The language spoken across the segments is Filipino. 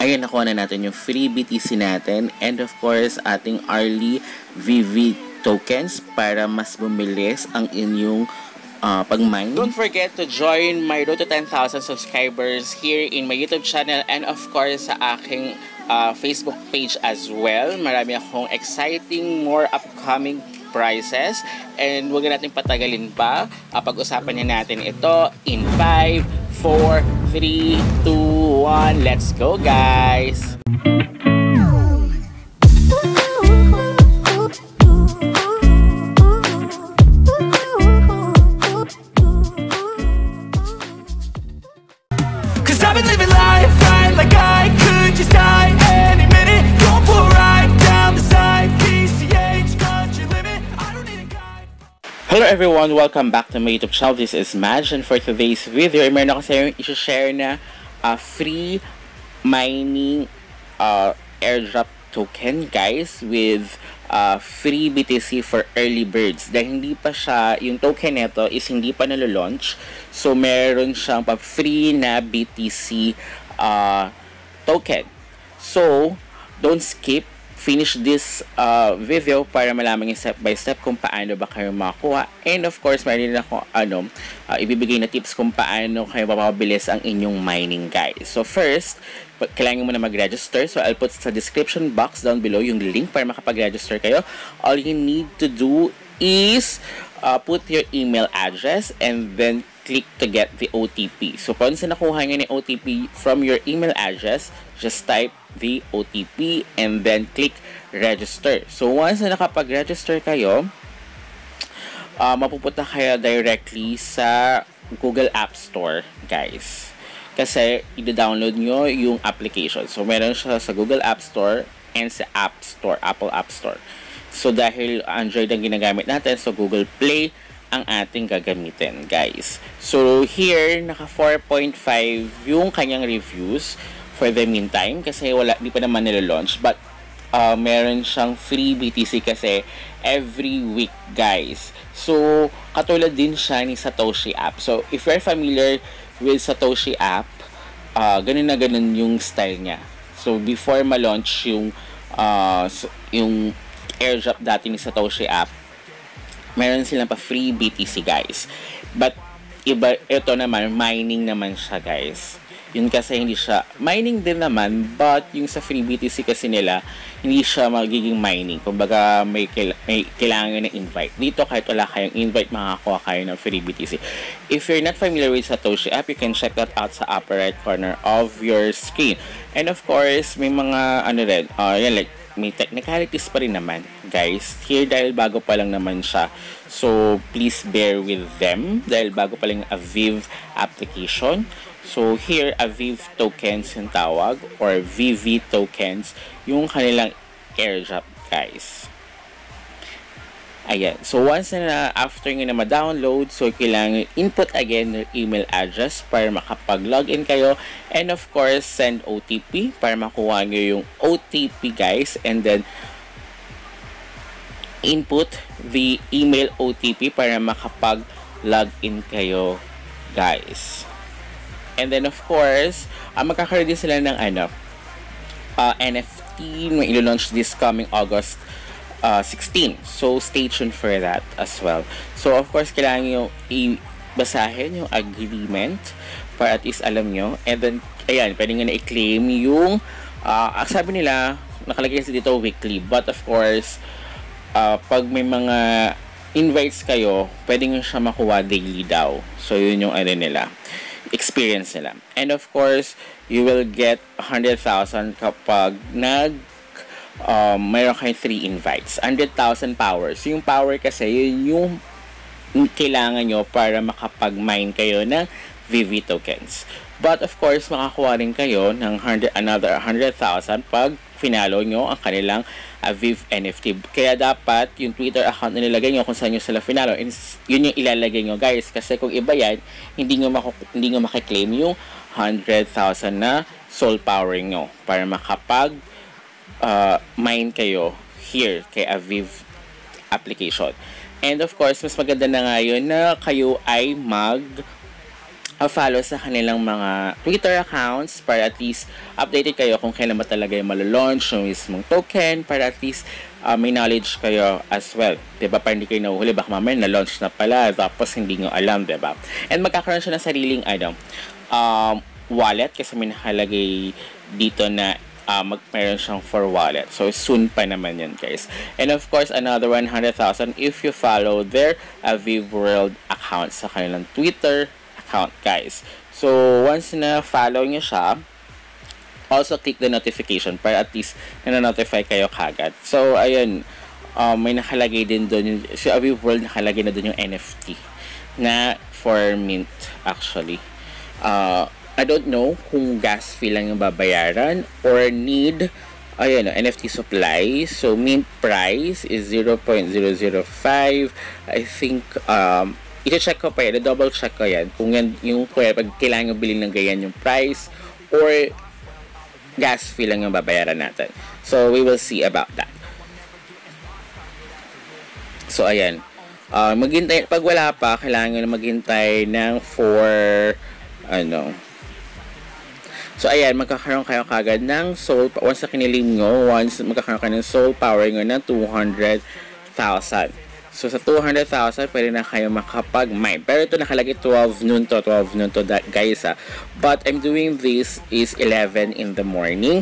Ayun, nakuha na natin yung free BTC natin and of course ating early VV tokens para mas bumilis ang inyong pag-mine. Don't forget to join my road to 10,000 subscribers here in my YouTube channel and of course sa aking Facebook page as well. Marami akong exciting, more upcoming prizes and huwag natin patagalin pa. Pag-usapan na natin ito in 5, 4, 3, 2, 1. Let's go, guys! Hello everyone! Welcome back to my YouTube channel. This is Madge and for today's video, meron ako sa inyo i-share na free mining airdrop token, guys, with free BTC for early birds. Dahil hindi pa siya, yung token neto is hindi pa nalo-launch. So, meron siyang free na BTC token. So, don't skip. Finish this video para malaman yung step by step kung paano ba kayo makakuha. And of course, mayroon din ako ibibigay na tips kung paano kayo mapapabilis ang inyong mining, guys. So first, kailangan mo na mag-register. So I'll put sa description box down below yung link para makapag-register kayo. All you need to do is put your email address and then click to get the OTP. So once na nakuha nyo yung OTP from your email address, just type the OTP and then click register. So once na nakapag-register kayo, mapupunta kayo directly sa Google App Store, guys. Kasi i-download nyo yung application. So meron siya sa Google App Store and sa App Store, Apple App Store. So dahil Android ang ginagamit natin, so Google Play ang ating gagamitin, guys. So here, naka 4.5 yung kanyang reviews for the meantime kasi di pa naman nilo-launch, but meron siyang free BTC kasi every week, guys. So katulad din siya ni Satoshi app. So if you're familiar with Satoshi app, ganun na ganun yung style niya. So before ma-launch yung airdrop dati ni Satoshi app, meron silang pa free BTC, guys. But ito naman, mining naman siya, guys. Yun kasi hindi siya, mining din naman, but yung sa free BTC kasi nila, hindi siya magiging mining. Kumbaga, may kailangan na invite. Dito, kahit wala kayong invite, makakakuha kayo ng free BTC. If you're not familiar with Satoshi app, you can check that out sa upper right corner of your screen. And of course, may mga, may technicalities pa rin naman, guys. Here, dahil bago pa lang naman siya. So, please bear with them. Dahil bago pa lang Aviv application. So, here, Aviv tokens yung tawag. Or VV tokens. Yung kanilang airdrop, guys. Ayan. So, once na after nyo na ma-download, so, kailangan input again your email address para makapag-login kayo. And of course, send OTP para makuha nyo yung OTP, guys. And then, input the email OTP para makapag-login kayo, guys. And then, of course, magkakaroon din sila ng NFT. May ilo-launch this coming August 16. So, stay tuned for that as well. So, of course, kailangan nyo i-basahin yung agreement para at least alam nyo. And then, ayan, pwede nyo na i-claim yung, sabi nila, nakalagay sa dito weekly. But, of course, pag may mga invites kayo, pwede nyo siya makuha daily daw. So, yun yung nila, experience nila. And, of course, you will get 100,000 kapag mayroon kayong 3 invites. 100,000 powers. Yung power kasi, yun yung kailangan nyo para makapag-mine kayo ng VV tokens. But of course, makakuha rin kayo ng another 100,000 pag finalo nyo ang kanilang Aviv NFT. Kaya dapat yung Twitter account na nilagay nyo kung saan nyo sila finalo, yun yung ilalagay nyo, guys. Kasi kung iba yan, hindi nyo makiklaim yung 100,000 na soul power nyo para makapag mine kayo here kay Aviv application. And of course, mas maganda na ngayon na kayo ay follow sa kanilang mga Twitter accounts para at least updated kayo kung kailan ba talaga yung malo-launch yung mismong token para at least may knowledge kayo as well. Diba? Para hindi kayo nahuhuli. Baka mamaya na-launch na pala tapos hindi nyo alam. Diba? And magkakaroon siya ng sariling wallet kasi may nakalagay dito na meron siyang for wallet. So, soon pa naman yan, guys. And of course, another 100,000 if you follow their Aviv World account sa kanilang Twitter account, guys. So, once na follow nyo siya, also click the notification para at least na-notify kayo kagad. So, ayun, may nakalagay din doon, sa Aviv World nakalagay na doon yung NFT na for mint, actually. I don't know kung gas fee lang yung babayaran or need NFT supply. So, mint price is 0.005. I think, i-check ko pa yan, double check ko yan kung yan yung pag kailangan yung bilhin ng ganyan yung price or gas fee lang yung babayaran natin. So, we will see about that. So, ayan. Maghintay, pag wala pa, kailangan nyo na maghintay ng So, ayan, magkakaroon kayo kagad ng soul, once na kinilim nyo, once magkakaroon kayo ng soul power nyo ng 200,000. So, sa 200,000, pwede na kayo makapag-mine. Pero ito nakalagay 12 noon to, guys, ha. But, I'm doing this is 11 in the morning.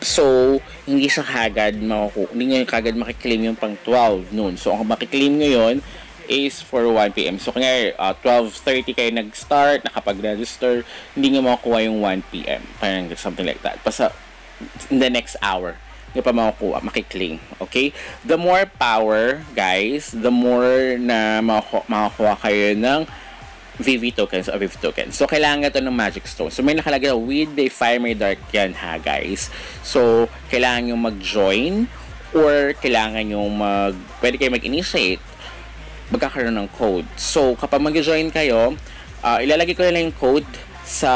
So, hindi siya kagad hindi nyo kagad makiklaim yung pang 12 noon. So, ang makiklaim nyo yun is for 1 p.m. So, kanya 12:30 kayo nag-start, nakapag-register, hindi nyo makukuha yung 1 p.m. Parang something like that. Basta, in the next hour, hindi pa makukuha, makiklaim. Okay? The more power, guys, the more na makakuha kayo ng VV tokens o VV tokens. So, kailangan ito ng Magic Stone. So, may nakalagay with the Fire May Dark yan, ha, guys. So, kailangan nyo mag-join or kailangan nyo pwede kayo mag-initiate magkakaroon ng code. So, kapag mag-join kayo, ilalagay ko na lang yung code sa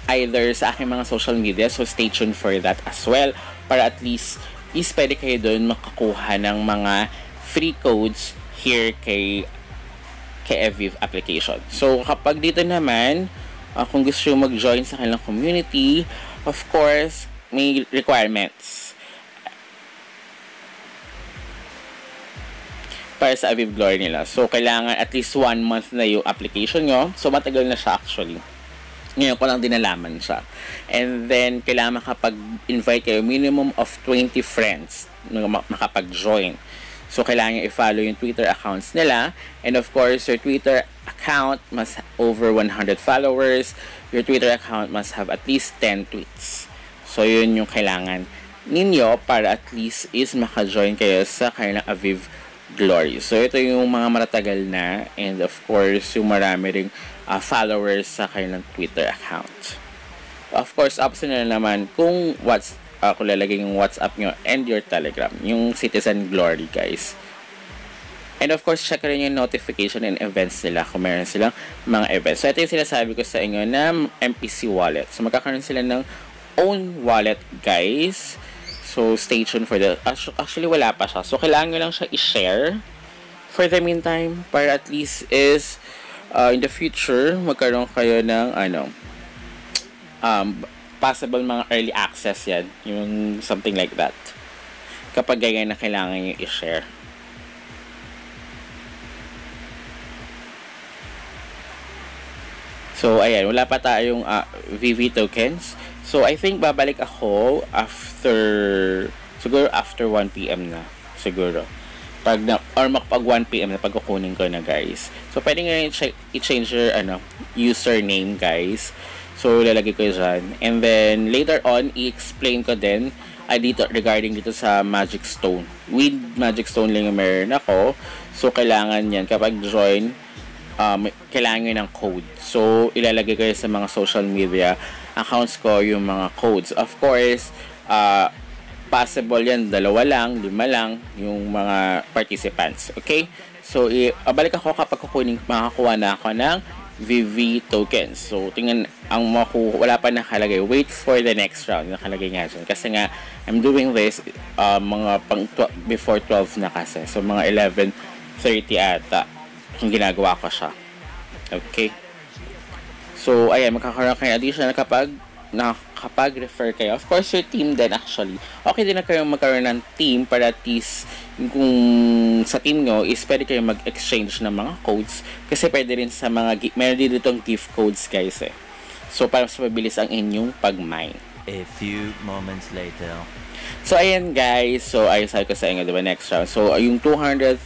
either sa aking mga social media. So, stay tuned for that as well. Para at least, pwede kayo doon makakuha ng mga free codes here kay Aviv application. So, kapag dito naman, kung gusto nyo mag-join sa kanilang community, of course, may requirements para sa Aviv Glory nila. So, kailangan at least 1 month na yung application nyo. So, matagal na siya actually. Ngayon ko lang din nalaman siya. And then, kailangan makapag-invite kayo minimum of 20 friends na makapag-join. So, kailangan nyo i-follow yung Twitter accounts nila. And of course, your Twitter account must over 100 followers. Your Twitter account must have at least 10 tweets. So, yun yung kailangan ninyo para at least is maka-join kayo sa kanilang Aviv Glory. So, ito yung mga matatagal na and of course, yung marami ring followers sa kanilang Twitter account. Of course, optional naman kung kung lalagay yung WhatsApp nyo and your Telegram, yung Citizen Glory, guys. And of course, check rin yung notification and events nila kung meron silang mga events. So, ito yung sinasabi ko sa inyo na MPC wallet. So, magkakaroon sila ng own wallet, guys. So, stay tuned for that. Actually, wala pa siya. So, kailangan nyo lang siya i-share for the meantime para at least is in the future, magkaroon kayo ng possible mga early access yan. Yung something like that. Kapag ganyan na kailangan nyo i-share. So, ayan. Wala pa tayong VV tokens. So, I think babalik ako siguro after 1 p.m. na. Siguro. Or makapag 1 p.m. na pagkukunin ko na, guys. So, pwede nga i-change your username, guys. So, lalagay ko dyan. And then, later on, i-explain ko din regarding dito sa Magic Stone. With Magic Stone lang yung meron ako. So, kailangan yan. Kapag join, kailangan nyo ng code. So, ilalagay ko sa mga social media accounts ko yung mga codes. Of course, possible yan, 2 lang, 5 lang yung mga participants. Okay? So, balik ako kapag makakuha na ako ng VV tokens. So, tingnan, wala pa nakalagay. Wait for the next round. Nakalagay nga dyan. Kasi nga, I'm doing this before 12 na kasi. So, mga 11:30 ata yung ginagawa ko siya. Okay? So, ayan, magkakaroon kayo additional kapag refer kayo. Of course, your team din actually. Okay din na kayo magkaroon ng team para at least kung sa team nyo is pwede kayo mag-exchange ng mga codes. Kasi pwede rin sa mga, meron din ditong gift codes guys eh. So, para mas mabilis ang inyong pag-mine. A few moments later. So, ayan guys. So, ayun sabi ko sa inyo, diba, next round. So, yung 200,000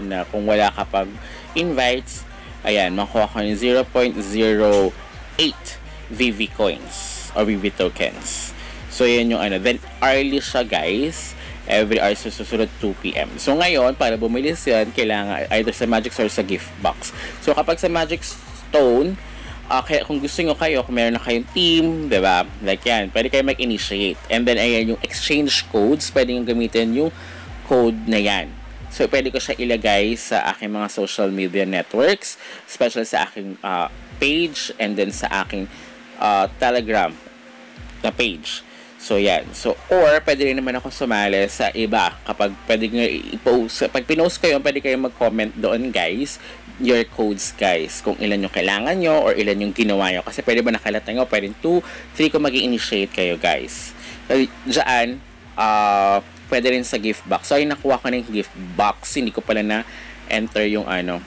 na kung wala ka pag invites, ayan, makuha ko yung 0.08 VV coins or VV tokens. So, yan yung ano. Then, hourly siya guys. Every hour susunod 2 PM. So, ngayon, para bumilis yan, kailangan either sa Magic Store or sa gift box. So, kapag sa Magic Stone, kaya kung gusto nyo kayo, kung meron na kayong team, diba? Like yan, pwede kayo mag-initiate. And then, ayan, yung exchange codes, pwede nyo gamitin yung code na yan. So, pwede ko siya ilagay sa aking mga social media networks, especially sa aking page, and then sa aking Telegram na page. So, yan. So, or, pwede rin naman ako sumali sa iba. Kapag pwede nyo i-post, pag pinost ko yun, pwede kayo mag-comment doon, guys, your codes, guys. Kung ilan yung kailangan nyo, or ilan yung ginawa nyo. Kasi pwede ba nakalata nyo, pwede 2, 3 kung mag-initiate kayo, guys. So, dyan, pwede rin sa gift box. So, ay nakuha ko na yung gift box. Hindi ko pala na-enter yung ano,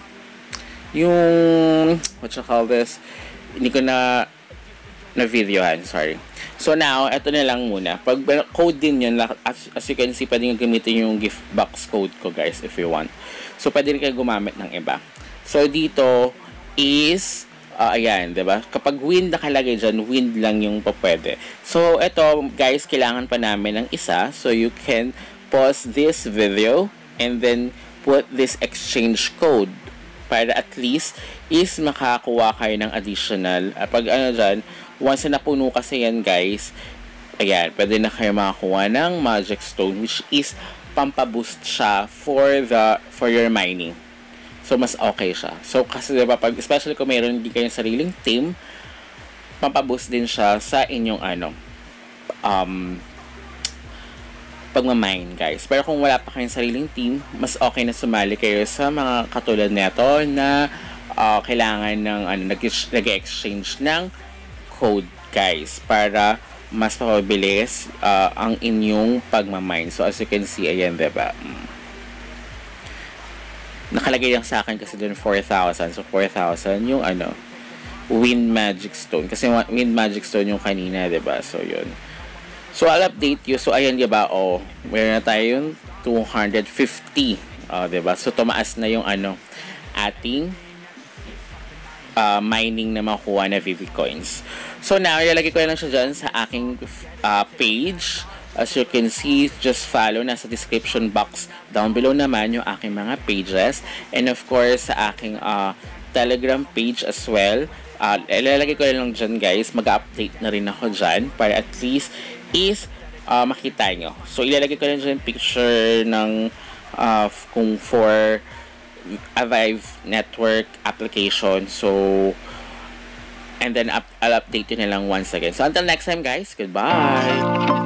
yung, what you call this, hindi ko na videohan, sorry. So now, eto na lang muna. Pag code din yun, as you can see, pwede nyo gamitin yung gift box code ko guys if you want. So pwede rin kayo gumamit ng iba. So dito is, ayan, diba? Kapag wind nakalagay dyan, wind lang yung pwede. So eto guys, kailangan pa namin ng isa. So you can pause this video and then put this exchange code para at least is makakuha kayo ng additional. Pag ano dyan, once na napuno kasi yan guys, ayan, pwede na kayo makakuha ng Magic Stone, which is pampaboost siya for your mining. So mas okay siya. So kasi diba, pag especially kung mayroon hindi kayong sariling team, pampaboost din siya sa inyong ano pagmamine guys. Pero kung wala pa kayong sariling team, mas okay na sumali kayo sa mga katulad nito na kailangan ng nag-exchange ng code guys para mas mapabilis ang inyong pagmamine. So as you can see, ayan, diba? Nakalagay lang sa akin kasi doon 4,000. So 4,000 yung ano, Wind Magic Stone. Kasi Wind Magic Stone yung kanina, diba? So yun. So I'll update you. So ayan, diba? Oh, meron na tayo yung 250. Diba? So tumaas na yung ano, ating mining na makuha na VV coins. So now, ilalagay ko lang siya dyan sa aking page. As you can see, just follow. Nasa description box down below naman yung aking mga pages. And of course, sa aking Telegram page as well. Ilalagay ko lang dyan guys. Mag-update na rin ako dyan para at least is makita nyo. So ilalagay ko lang dyan picture ng kung for Avive network application. So and then I'll update you na lang once again. So until next time guys, goodbye!